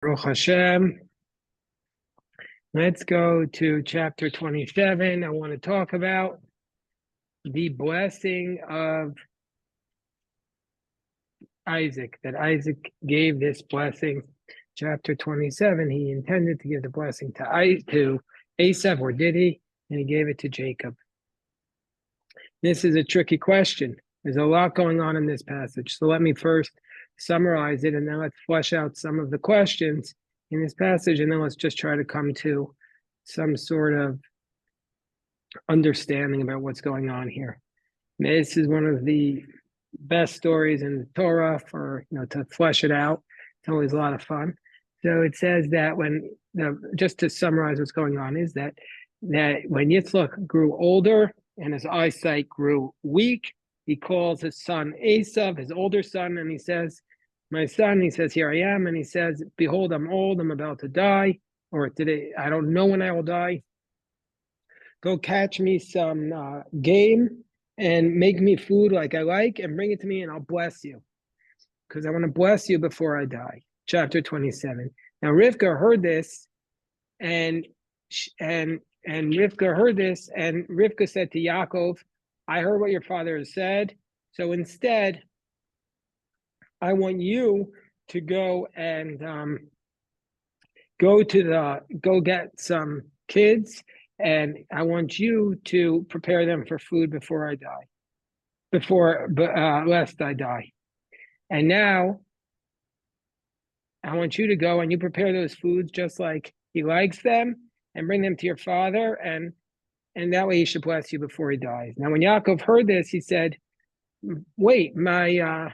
Baruch Hashem. Let's go to chapter 27. I want to talk about the blessing of Isaac, that Isaac gave this blessing. Chapter 27, he intended to give the blessing to Esav, or did he? And he gave it to Jacob. This is a tricky question. There's a lot going on in this passage. So let me first summarize it, and then let's flesh out some of the questions in this passage, and then let's just try to come to some sort of understanding about what's going on here. And this is one of the best stories in the Torah for, to flesh it out. It's always a lot of fun. So it says that just to summarize what's going on, is that when Yitzchak grew older and his eyesight grew weak, he calls his son Esav, his older son, and he says, "My son," he says, "here I am." And he says, "Behold, I'm old, I'm about to die, or today, I don't know when I will die. Go catch me some game and make me food like I like and bring it to me, and I'll bless you, because I want to bless you before I die." Chapter 27. Now Rivka heard this, and Rivka heard this, and Rivka said to Yaakov, "I heard what your father has said, so instead, I want you to go and go get some kids, and I want you to prepare them for food before I die, lest I die. And now I want you to go and you prepare those foods just like he likes them, and bring them to your father, and that way he should bless you before he dies." Now when Yaakov heard this, he said, "Wait, my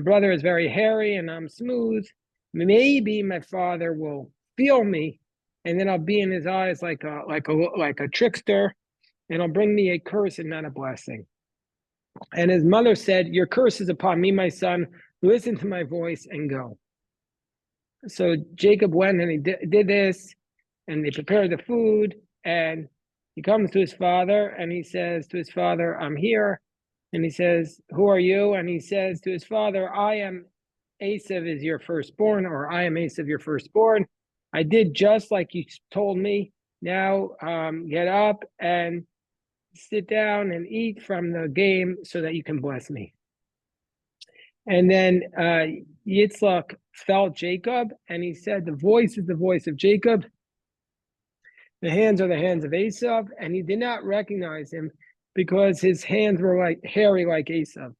brother is very hairy and I'm smooth. Maybe my father will feel me, and then I'll be in his eyes like a trickster, and he'll bring me a curse and not a blessing." And his mother said, "Your curse is upon me, my son. Listen to my voice and go." So Jacob went and he did this, and they prepared the food, and he comes to his father and he says to his father, "I'm here." And he says, "Who are you?" And he says to his father, "I am Esav is your firstborn," or "I am Esav your firstborn. I did just like you told me. Now get up and sit down and eat from the game so that you can bless me." And then Yitzchak felt Jacob, and he said, "The voice is the voice of Jacob. The hands are the hands of Esav," and he did not recognize him because his hands were like hairy like Esav.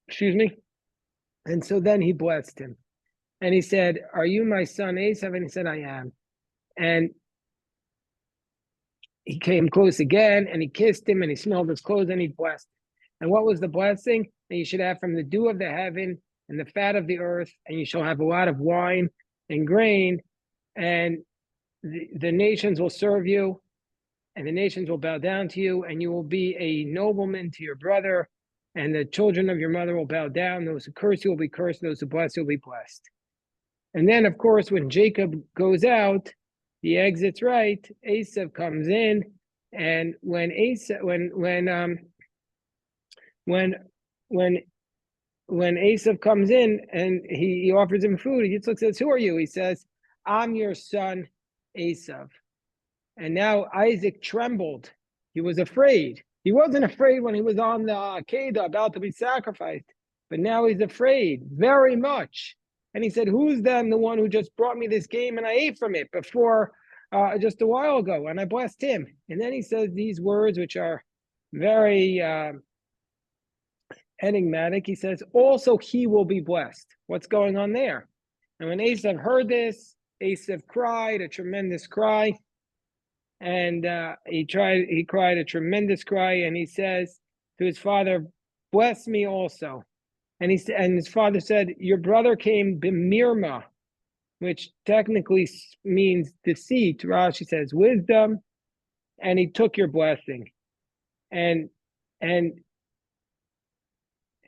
Excuse me. And so then he blessed him. And he said, "Are you my son Esav?" And he said, "I am." And he came close again, and he kissed him, and he smelled his clothes, and he blessed him. And what was the blessing? That you should have from the dew of the heaven and the fat of the earth, and you shall have a lot of wine and grain, and the nations will serve you, and the nations will bow down to you, and you will be a nobleman to your brother, and the children of your mother will bow down. Those who curse you will be cursed, those who bless you will be blessed. And then, of course, when Jacob goes out, he exits right. Esav comes in, and when Esav comes in and he offers him food, Yitzchak says, "Who are you?" He says, "I'm your son Esav." And now Isaac trembled. He was afraid. He wasn't afraid when he was on the Akedah about to be sacrificed, but now he's afraid very much. And he said, "Who's then the one who just brought me this game and I ate from it before just a while ago, and I blessed him?" And then he says these words, which are very enigmatic. He says, "Also he will be blessed." What's going on there? And when Esav heard this, Esav cried a tremendous cry. And he cried a tremendous cry, and he says to his father, "Bless me also." And his father said, "Your brother came b'mirma," which technically means deceit. Rashi says wisdom, and he took your blessing. And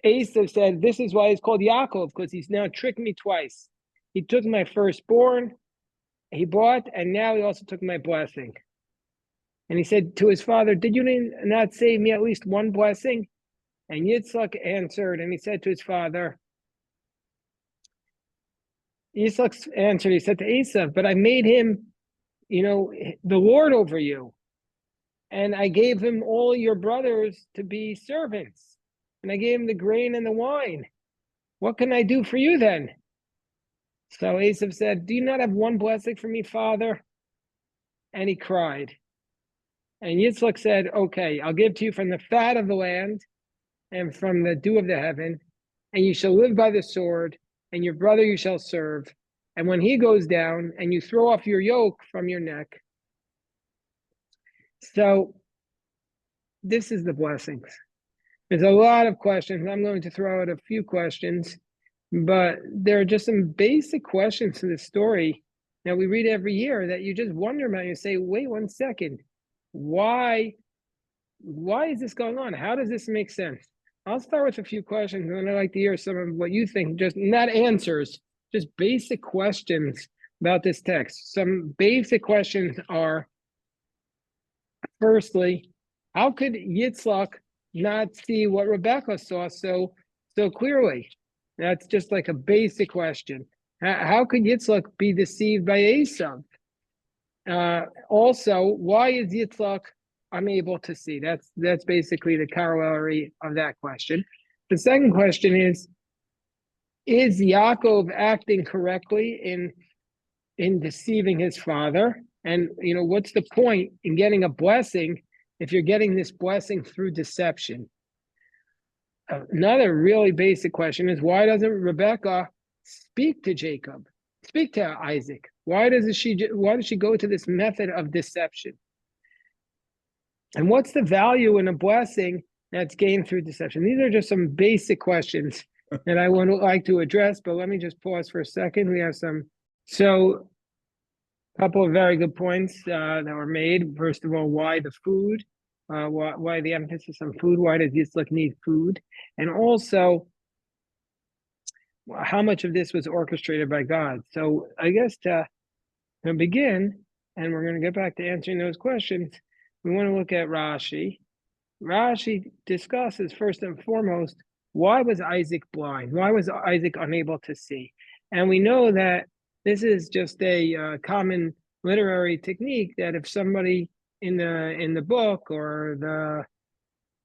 Esav said, "This is why he's called Yaakov, because he's now tricked me twice. He took my firstborn, he bought, and now he also took my blessing." And he said to his father, "Did you not save me at least one blessing?" And Yitzchak answered, and he said to his father, Yitzchak answered, he said to Esav, but I made him, the Lord over you. And I gave him all your brothers to be servants. And I gave him the grain and the wine. What can I do for you then? So Esav said, do you not have one blessing for me, father? And he cried. And Yitzchak said, okay, I'll give to you from the fat of the land and from the dew of the heaven, and you shall live by the sword, and your brother you shall serve. And when he goes down, and you throw off your yoke from your neck. So this is the blessings. There's a lot of questions. I'm going to throw out a few questions, but there are just some basic questions to the story that we read every year that you just wonder about. You say, wait 1 second, why is this going on? How does this make sense? I'll start with a few questions, and I'd like to hear some of what you think, just not answers, just basic questions about this text. Some basic questions are, firstly, how could Yitzchak not see what Rebecca saw so clearly? That's just like a basic question. How could Yitzchak be deceived by Esav? Also, why is Yitzchak unable to see? That's basically the corollary of that question. The second question is Yaakov acting correctly in deceiving his father? And what's the point in getting a blessing if you're getting this blessing through deception? Another really basic question is, why doesn't Rebecca speak to Isaac? Why does she go to this method of deception? And what's the value in a blessing that's gained through deception? These are just some basic questions that I would like to address, but let me just pause for a second. We have so a couple of very good points that were made. First of all, why the food? Why the emphasis on food? Why does Yitzchak need food? And also, how much of this was orchestrated by God? So I guess to begin, and we're going to get back to answering those questions, we want to look at Rashi. Rashi discusses, first and foremost, why was Isaac blind? Why was Isaac unable to see? And we know that this is just a common literary technique, that if somebody in the book or the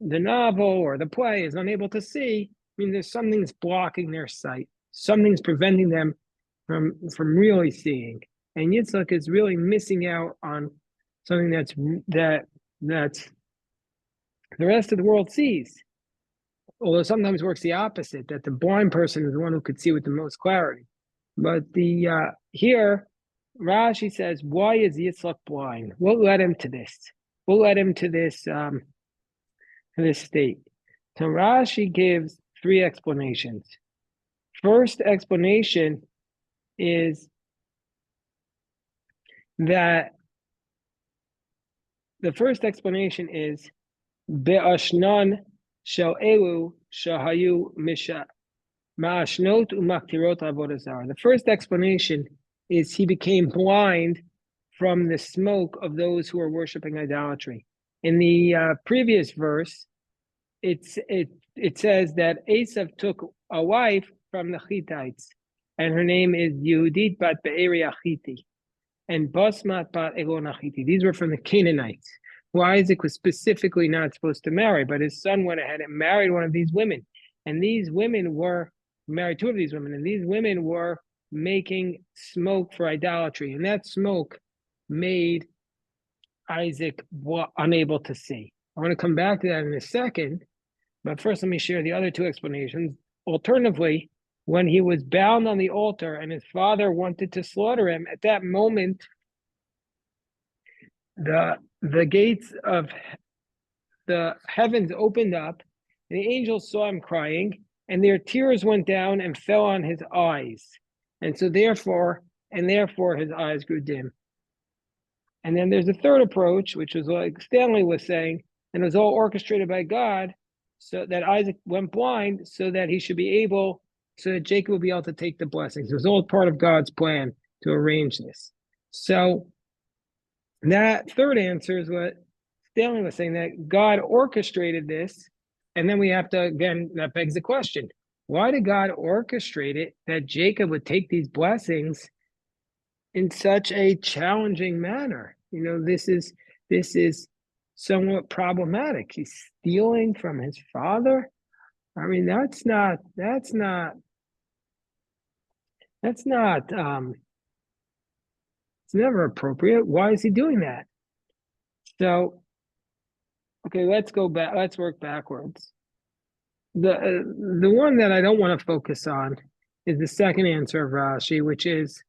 novel or the play is unable to see, I mean, there's something's blocking their sight. Something's preventing them from really seeing. And Yitzchak is really missing out on something that's the rest of the world sees. Although sometimes works the opposite, that the blind person is the one who could see with the most clarity. But here, Rashi says, why is Yitzchak blind? What led him to this? What led him to this state? So Rashi gives 3 explanations. First explanation is that Be'ashnan shel elu shahayu ma'ashnot u'maktirot avodah zarah. The first explanation is he became blind from the smoke of those who are worshiping idolatry. In the previous verse, it says that Esav took a wife from the Hittites, and her name is Yehudit bat Be'eri Achiti, and Basmat bat Elon Achiti. These were from the Canaanites, who Isaac was specifically not supposed to marry, but his son went ahead and married one of these women. And these women were married 2 of these women, and these women were making smoke for idolatry. And that smoke made Isaac unable to see. I want to come back to that in a second, but first let me share the other 2 explanations. Alternatively, when he was bound on the altar and his father wanted to slaughter him, at that moment, the gates of the heavens opened up, and the angels saw him crying, and their tears went down and fell on his eyes. And so therefore his eyes grew dim. And then there's a third approach, which was like Stanley was saying, and it was all orchestrated by God, so that Isaac went blind so that Jacob would be able to take the blessings. It was all part of God's plan to arrange this. So that third answer is what Stanley was saying, that God orchestrated this. And then we have to, again, that begs the question, Why did God orchestrate it that Jacob would take these blessings in such a challenging manner? This is somewhat problematic. He's stealing from his father. I mean, that's not it's never appropriate. Why is he doing that? So, okay, let's go back. Let's work backwards. The one that I don't want to focus on is the second answer of Rashi, which is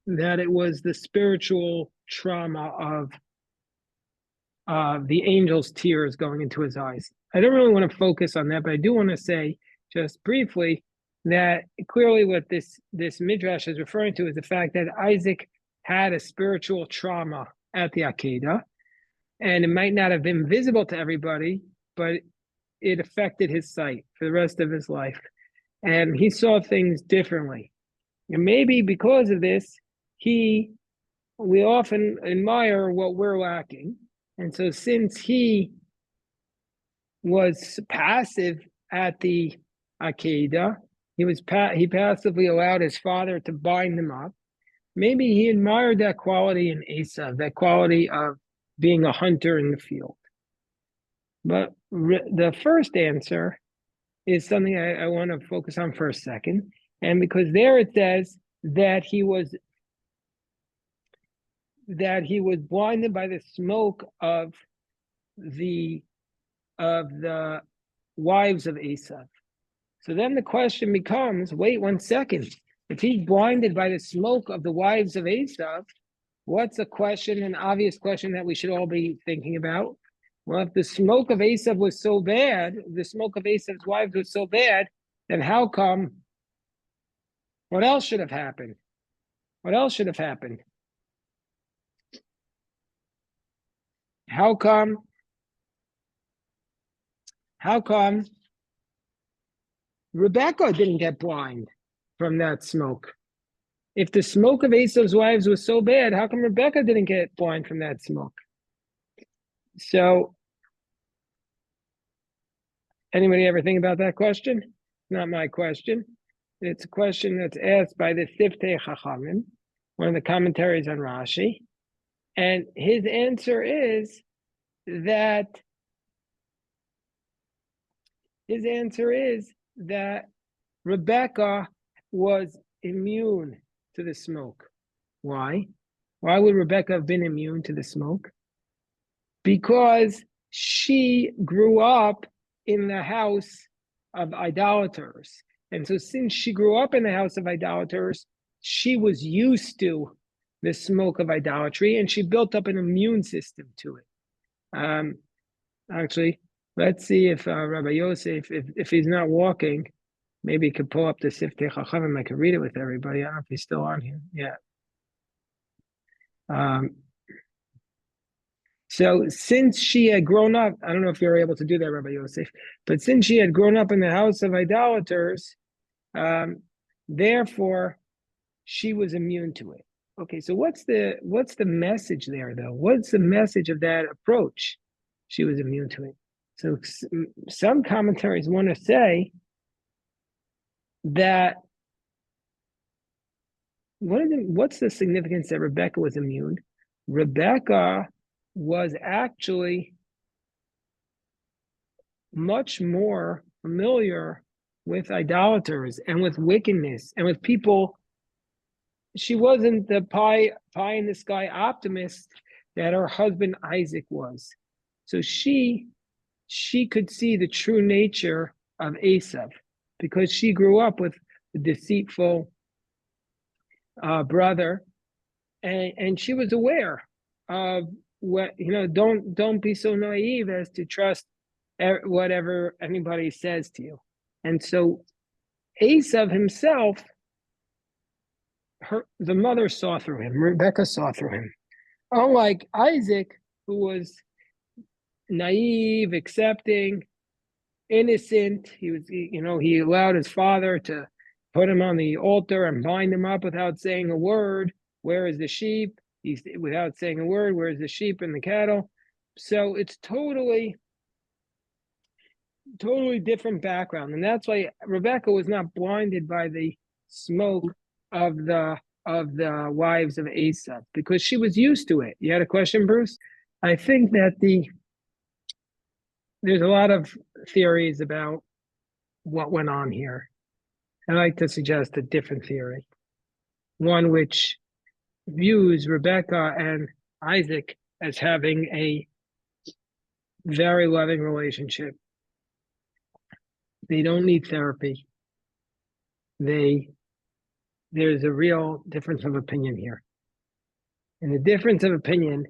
that it was the spiritual trauma of the angel's tears going into his eyes. I don't really want to focus on that, but I do want to say just briefly that clearly what this midrash is referring to is the fact that Isaac had a spiritual trauma at the Akedah, and it might not have been visible to everybody, but it affected his sight for the rest of his life. And he saw things differently. And maybe because of this, we often admire what we're lacking. And so since he was passive at the Akedah, he passively allowed his father to bind him up. Maybe he admired that quality in Esav, that quality of being a hunter in the field. But the first answer is something I want to focus on for a second. And because there it says that he was blinded by the smoke of the wives of Esav. So then the question becomes, wait 1 second. If he's blinded by the smoke of the wives of Esav, what's an obvious question that we should all be thinking about? Well, if the smoke of Esav was so bad, the smoke of Esav's wives was so bad, then how come? What else should have happened? What else should have happened? How come Rebecca didn't get blind from that smoke? If the smoke of Esav's wives was so bad, how come Rebecca didn't get blind from that smoke? So, anybody ever think about that question? Not my question. It's a question that's asked by the Siftei Chachamim, one of the commentaries on Rashi. And his answer is that Rebecca was immune to the smoke. Why? Why would Rebecca have been immune to the smoke? Because she grew up in the house of idolaters. And so since she grew up in the house of idolaters, she was used to the smoke of idolatry, and she built up an immune system to it. Actually, let's see if Rabbi Yosef, if he's not walking, maybe he could pull up the Siftei Chachamim. I could read it with everybody. I don't know if he's still on here. Yeah. So since she had grown up, I don't know if you're able to do that, Rabbi Yosef, but since she had grown up in the house of idolaters, therefore she was immune to it. Okay, so what's the message there, though? What's the message of that approach? She was immune to it. So some commentaries want to say that what's the significance that Rebecca was immune? Rebecca was actually much more familiar with idolaters and with wickedness and with people. She wasn't the pie in the sky optimist that her husband Isaac was. So she could see the true nature of Esav because she grew up with a deceitful brother, and she was aware of what, don't be so naive as to trust whatever anybody says to you. And so Esav himself, the mother saw through him. Rebecca saw through him. Unlike Isaac, who was naive, accepting, innocent, he allowed his father to put him on the altar and bind him up without saying a word. Where is the sheep? Without saying a word, where's the sheep and the cattle? So it's totally totally different background, and that's why Rebecca was not blinded by the smoke of the wives of Esav, because she was used to it. You had a question, Bruce? I think that there's a lot of theories about what went on here. I like to suggest a different theory, one which views Rebecca and Isaac as having a very loving relationship. They don't need therapy. There's a real difference of opinion here. And the difference of opinion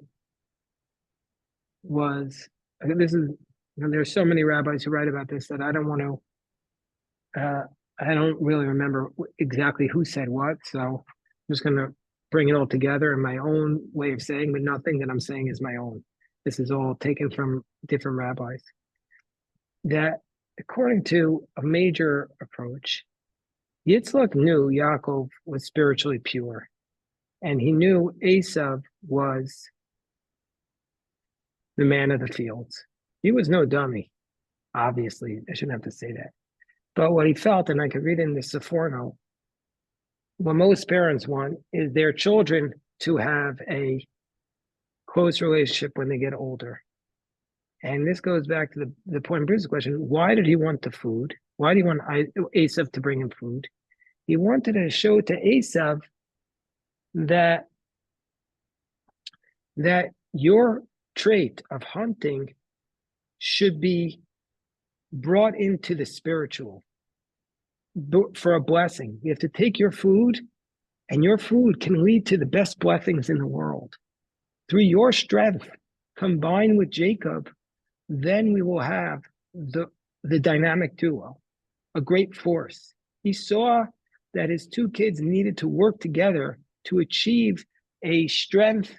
was, this is, there's so many rabbis who write about this that I don't want to, I don't really remember exactly who said what. So I'm just going to bring it all together in my own way of saying, but nothing that I'm saying is my own. This is all taken from different rabbis. That according to a major approach, Yitzhak knew Yaakov was spiritually pure, and he knew Esav was the man of the fields. He was no dummy, obviously. I shouldn't have to say that. But what he felt, and I could read in the Sephorno, what most parents want is their children to have a close relationship when they get older. And this goes back to the point of Bruce's question. Why did he want the food? Why did he want Esav to bring him food? He wanted to show to Esav that your trait of hunting should be brought into the spiritual for a blessing. You have to take your food, and your food can lead to the best blessings in the world. Through your strength, combined with Jacob, then we will have the dynamic duo, a great force. He saw that his two kids needed to work together to achieve a strength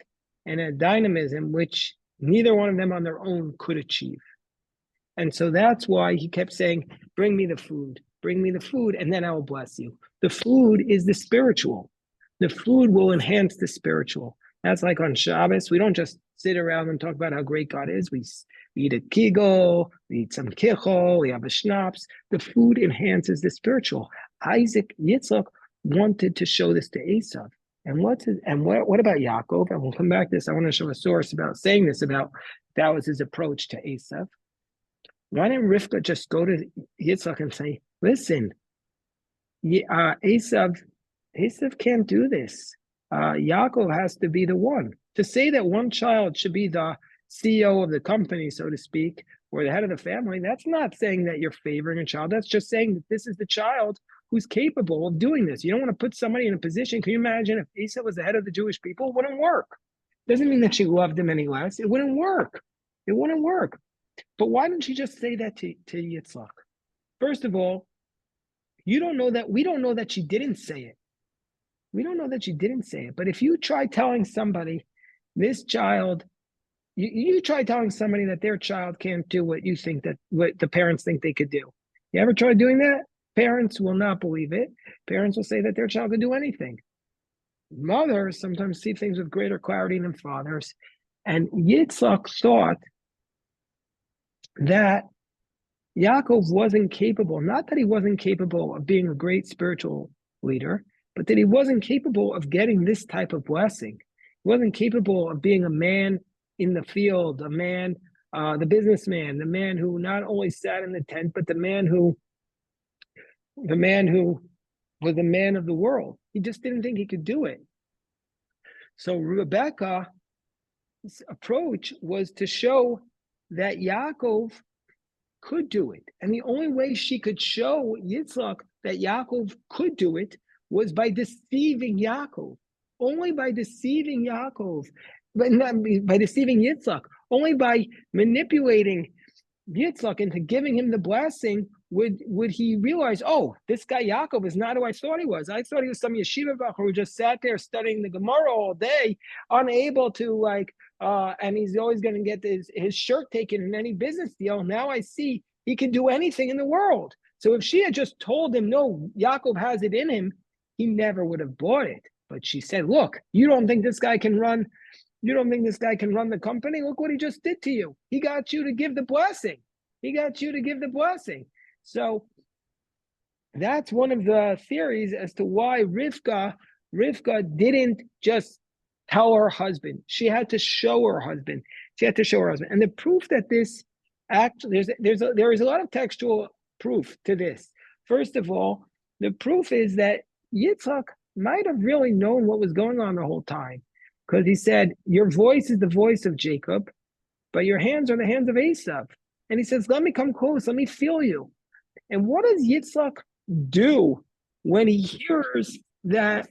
and a dynamism which neither one of them on their own could achieve. And so that's why he kept saying, bring me the food, and then I will bless you. The food is the spiritual. The food will enhance the spiritual. That's like on Shabbos. We don't just sit around and talk about how great God is. We eat a kigel, we eat some kichol, we have a schnapps. The food enhances the spiritual. Isaac Yitzhak wanted to show this to Esav. And what about Yaakov? And we'll come back to this. I want to show a source about saying this, about that was his approach to Esav. Why didn't Rivka just go to Yitzhak and say, listen, Esav can't do this. Yaakov has to be the one. To say that one child should be the CEO of the company, so to speak, or the head of the family, that's not saying that you're favoring a child. That's just saying that this is the child who's capable of doing this. You don't want to put somebody in a position. Can you imagine if Esav was the head of the Jewish people? It wouldn't work. Doesn't mean that she loved him any less. It wouldn't work. It wouldn't work. But why didn't she just say that to Yitzhak? First of all, we don't know that she didn't say it. We don't know that she didn't say it. But if you try telling somebody, this child, you try telling somebody that their child can't do what the parents think they could do. You ever try doing that? Parents will not believe it. Parents will say that their child could do anything. Mothers sometimes see things with greater clarity than fathers. And Yitzhak thought that Yaakov wasn't capable, not that he wasn't capable of being a great spiritual leader, but that he wasn't capable of getting this type of blessing. He wasn't capable of being a man in the field, a man, the businessman, the man who not only sat in the tent, but the man who was the man of the world. He just didn't think he could do it. So Rebecca's approach was to show that Yaakov could do it. And the only way she could show Yitzhak that Yaakov could do it was by deceiving Yaakov. Only by deceiving Yaakov, but not by deceiving Yitzhak. Only by manipulating Yitzhak into giving him the blessing would he realize, oh, this guy Yaakov is not who I thought he was. I thought he was some yeshiva bacher who just sat there studying the Gemara all day, unable to and he's always going to get his shirt taken in any business deal. Now I see he can do anything in the world. So if she had just told him, no, Yaakov has it in him, he never would have bought it. But she said, look, you don't think this guy can run the company? Look what he just did to you. He got you to give the blessing. He got you to give the blessing. So that's one of the theories as to why Rivka didn't just tell her husband. She had to show her husband. And the proof that this actually there is a lot of textual proof to this. First of all, the proof is that Yitzhak might have really known what was going on the whole time, because he said, "Your voice is the voice of Jacob, but your hands are the hands of Esav." And he says, "Let me come close. Let me feel you." And what does Yitzhak do when he hears that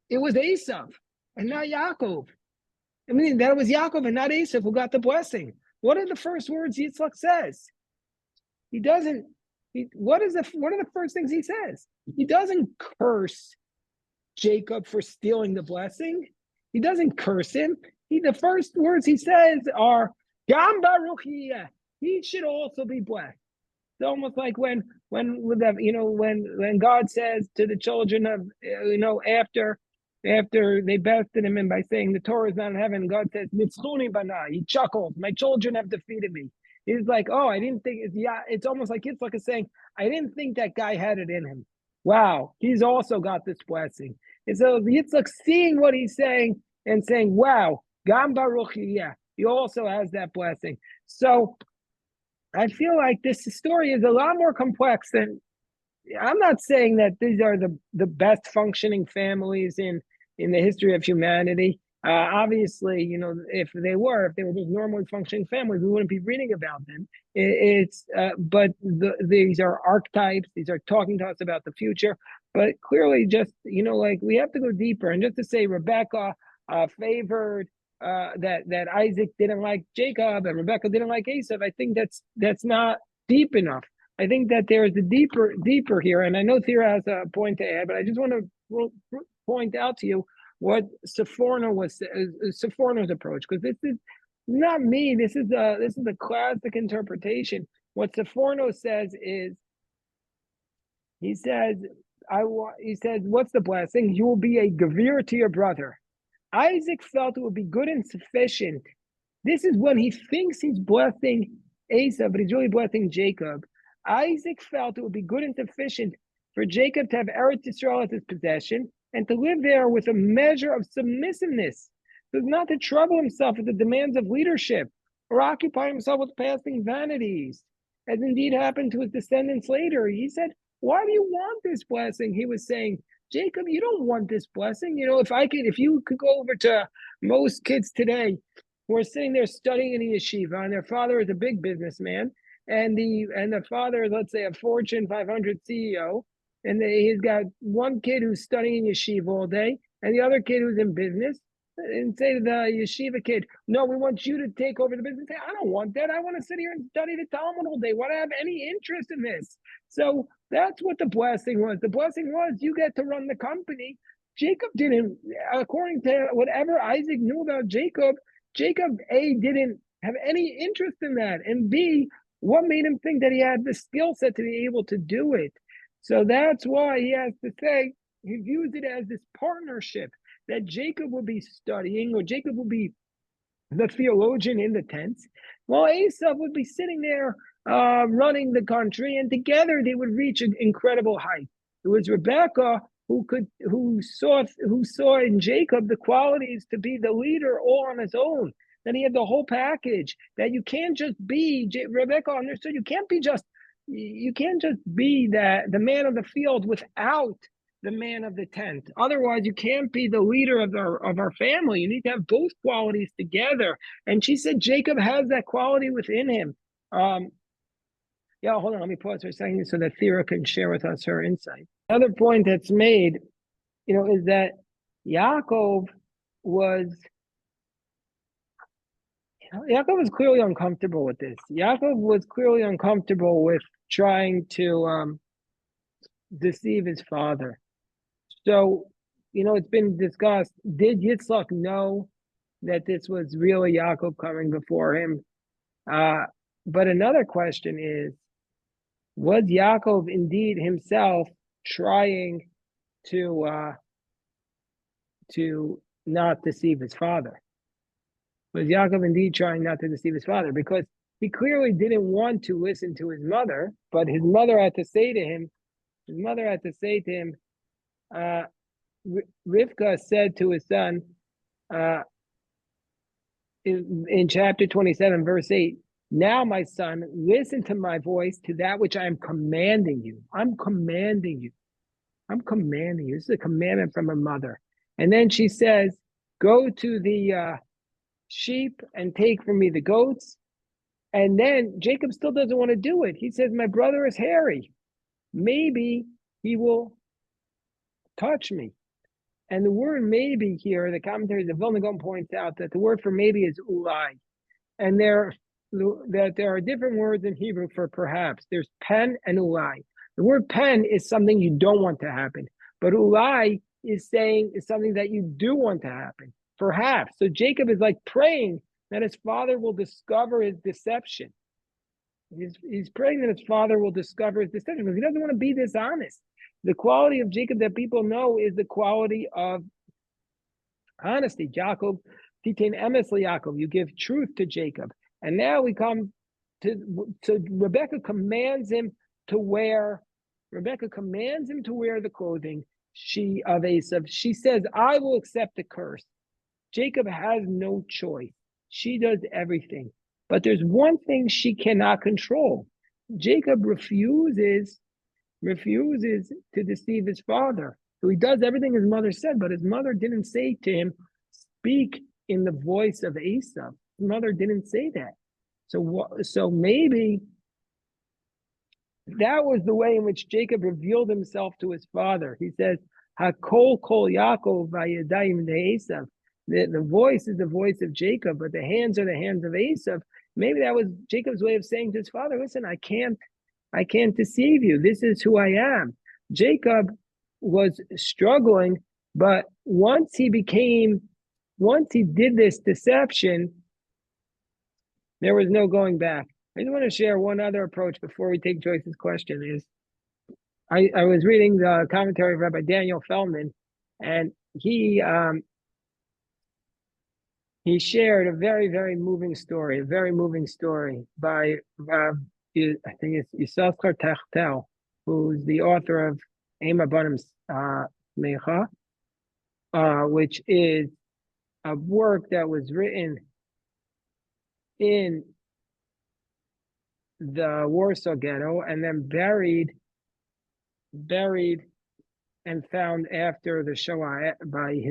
it was Esav and not Yaakov? I mean, that it was Yaakov and not Esav who got the blessing. What are the first words Yitzhak says? He doesn't. What are the first things he says? He doesn't curse Jacob for stealing the blessing. He doesn't curse him. The first words he says are, Gam Baruch Yeh. He should also be blessed. It's almost like when God says to the children of, after they bested him and by saying the Torah is not in heaven, God says, Nitzchuni bana. He chuckled. My children have defeated me. He's like, oh, I didn't think it's almost like Yitzchak is saying, I didn't think that guy had it in him. Wow, he's also got this blessing. And so Yitzchak seeing what he's saying and saying, wow, Gam Baruch Yeh. He also has that blessing. So I feel like this story is a lot more complex than. I'm not saying that these are the best functioning families in the history of humanity. Obviously, if they were just normally functioning families, we wouldn't be reading about them. But these are archetypes. These are talking to us about the future. But clearly, just like we have to go deeper. And just to say, Rebecca favored that Isaac didn't like Jacob and Rebecca didn't like Esav. I think that's not deep enough. I think that there is a deeper here, and I know Thera has a point to add, but I just want to point out to you what Sforno's approach, because this is not me. This is a classic interpretation. What Sforno says is, he says, what's the blessing? You will be a gavir to your brother. Isaac felt it would be good and sufficient. This is when he thinks he's blessing Esav, but he's really blessing Jacob. Isaac felt it would be good and sufficient for Jacob to have Eretz Yisrael as his possession and to live there with a measure of submissiveness, so as not to trouble himself with the demands of leadership or occupy himself with passing vanities, as indeed happened to his descendants later. He said, why do you want this blessing? He was saying, Jacob, you don't want this blessing. If you could go over to most kids today who are sitting there studying in a yeshiva, and their father is a big businessman, and the father is, let's say, a Fortune 500 CEO, and he's got one kid who's studying in yeshiva all day, and the other kid who's in business, and say to the yeshiva kid, no, we want you to take over the business. Say, I don't want that. I want to sit here and study the Talmud all day. Why do I have any interest in this? So that's what the blessing was. The blessing was, you get to run the company. Jacob didn't, according to whatever Isaac knew about Jacob, A, didn't have any interest in that, and B, what made him think that he had the skill set to be able to do it? So that's why he has to say, he views it as this partnership, that Jacob will be studying, or Jacob will be the theologian in the tents, while Esav would be sitting there running the country, and together they would reach an incredible height. It was Rebecca who saw in Jacob the qualities to be the leader all on his own. That he had the whole package. That you can't just be. Rebecca understood you can't just be the man of the field without the man of the tent. Otherwise, you can't be the leader of our family. You need to have both qualities together. And she said Jacob has that quality within him. Hold on, let me pause for a second so that Thera can share with us her insight. Another point that's made, is that Yaakov was clearly uncomfortable with this. Yaakov was clearly uncomfortable with trying to deceive his father. So, it's been discussed, did Yitzhak know that this was really Yaakov coming before him? But another question is, was Yaakov indeed himself trying to not deceive his father? Was Yaakov indeed trying not to deceive his father? Because he clearly didn't want to listen to his mother, but his mother had to say to him, uh, Rivka said to his son, uh, in chapter 27, verse 8, now, my son, listen to my voice, to that which I am commanding you. I'm commanding you. I'm commanding you. This is a commandment from a mother. And then she says, go to the sheep and take from me the goats. And then Jacob still doesn't want to do it. He says, my brother is hairy. Maybe he will touch me. And the word maybe here, the commentaries of Vilna Gaon points out that the word for maybe is ulai. And there are different words in Hebrew for perhaps. There's pen and ulai. The word pen is something you don't want to happen, but ulai is something that you do want to happen. Perhaps. So Jacob is like praying that his father will discover his deception. He's praying that his father will discover his deception because he doesn't want to be dishonest. The quality of Jacob that people know is the quality of honesty. Jacob, titain emes Yaakov, you give truth to Jacob. And now we come to Rebecca commands him to wear the clothing of Esav. She says, I will accept the curse. Jacob has no choice. She does everything. But there's one thing she cannot control. Jacob refuses to deceive his father. So he does everything his mother said, but his mother didn't say to him, speak in the voice of Esav. His mother didn't say that. So maybe that was the way in which Jacob revealed himself to his father. He says, Hakol kol Yaakov vayadayim Esav. The voice is the voice of Jacob, but the hands are the hands of Esav. Maybe that was Jacob's way of saying to his father, listen, I can't deceive you. This is who I am. Jacob was struggling, but once he did this deception, there was no going back. I just want to share one other approach before we take Joyce's question. I was reading the commentary of Rabbi Daniel Feldman, and he shared a very, very moving story by I think it's Esav Techtel, who's the author of Ema Banim's Mecha, which is a work that was written in the Warsaw Ghetto and then buried and found after the Shoah by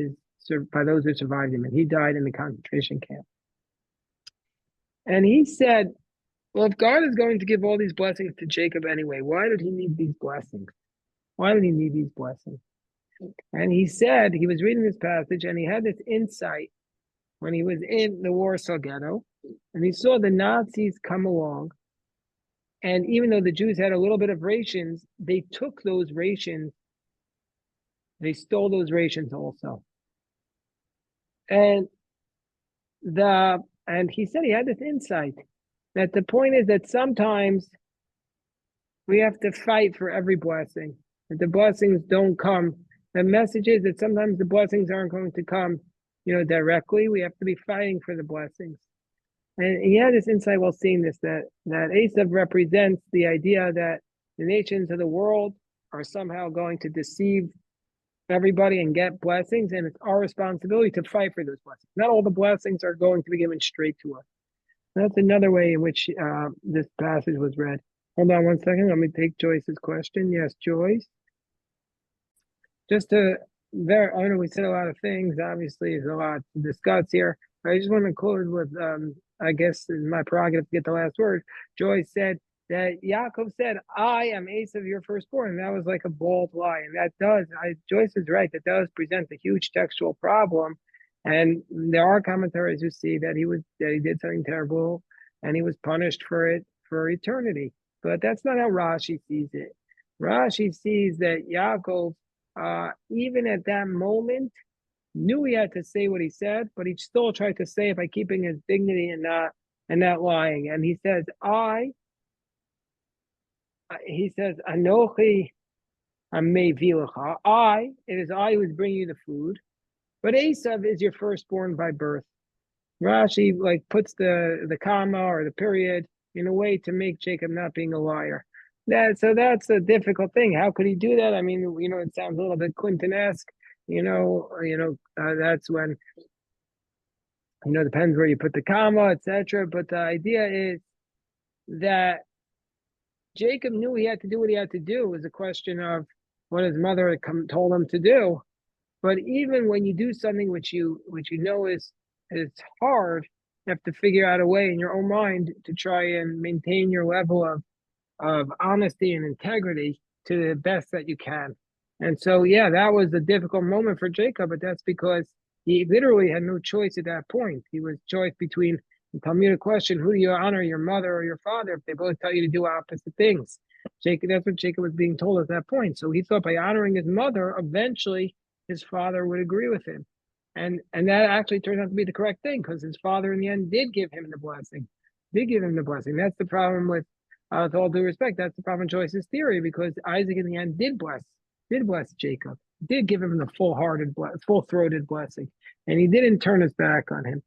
those who survived him, and he died in the concentration camp. And he said, well, if God is going to give all these blessings to Jacob anyway, why did he need these blessings? And he said, he was reading this passage and he had this insight when he was in the Warsaw Ghetto, and he saw the Nazis come along. And even though the Jews had a little bit of rations, they took those rations, they stole those rations also. And he said he had this insight that the point is that sometimes we have to fight for every blessing. That the blessings don't come. The message is that sometimes the blessings aren't going to come, directly. We have to be fighting for the blessings. And he had this insight while seeing this, that Esav represents the idea that the nations of the world are somehow going to deceive everybody and get blessings, and it's our responsibility to fight for those blessings. Not all the blessings are going to be given straight to us. That's another way in which this passage was read. Hold on one second. Let me take Joyce's question. Yes, Joyce. Just I know we said a lot of things. Obviously, there's a lot to discuss here. I just want to close with, I guess, it's my prerogative to get the last word. Joyce said that Yaakov said, I am Esav, your firstborn. And that was like a bold lie. And Joyce is right, that does present a huge textual problem. And there are commentaries who see that he did something terrible and he was punished for it for eternity. But that's not how Rashi sees it. Rashi sees that Yaakov, even at that moment, knew he had to say what he said, but he still tried to say it by keeping his dignity and not lying. And he says, Anochi amei vilecha. It is I who is bringing you the food, but Esav is your firstborn by birth. Rashi puts the comma or the period in a way to make Jacob not being a liar. That's a difficult thing. How could he do that? I mean, it sounds a little bit Clinton-esque. That's when depends where you put the comma, etc. But the idea is that Jacob knew he had to do what he had to do. It was a question of what his mother had told him to do. But even when you do something which you know is hard, you have to figure out a way in your own mind to try and maintain your level of honesty and integrity to the best that you can. And so, yeah, that was a difficult moment for Jacob, but that's because he literally had no choice at that point. He was choice between the Talmudic question, who do you honor, your mother or your father, if they both tell you to do opposite things. Jacob, that's what Jacob was being told at that point. So he thought by honoring his mother, eventually his father would agree with him. And that actually turned out to be the correct thing because his father in the end did give him the blessing. Did give him the blessing. That's the problem with all due respect, that's the problem with Joyce's theory because Isaac in the end did bless Jacob, did give him the full-throated blessing, and he didn't turn his back on him.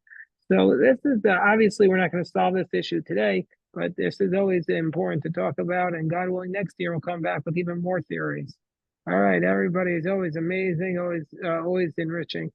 So this is obviously we're not going to solve this issue today, but this is always important to talk about. And God willing, next year we'll come back with even more theories. All right, everybody is always amazing, always enriching.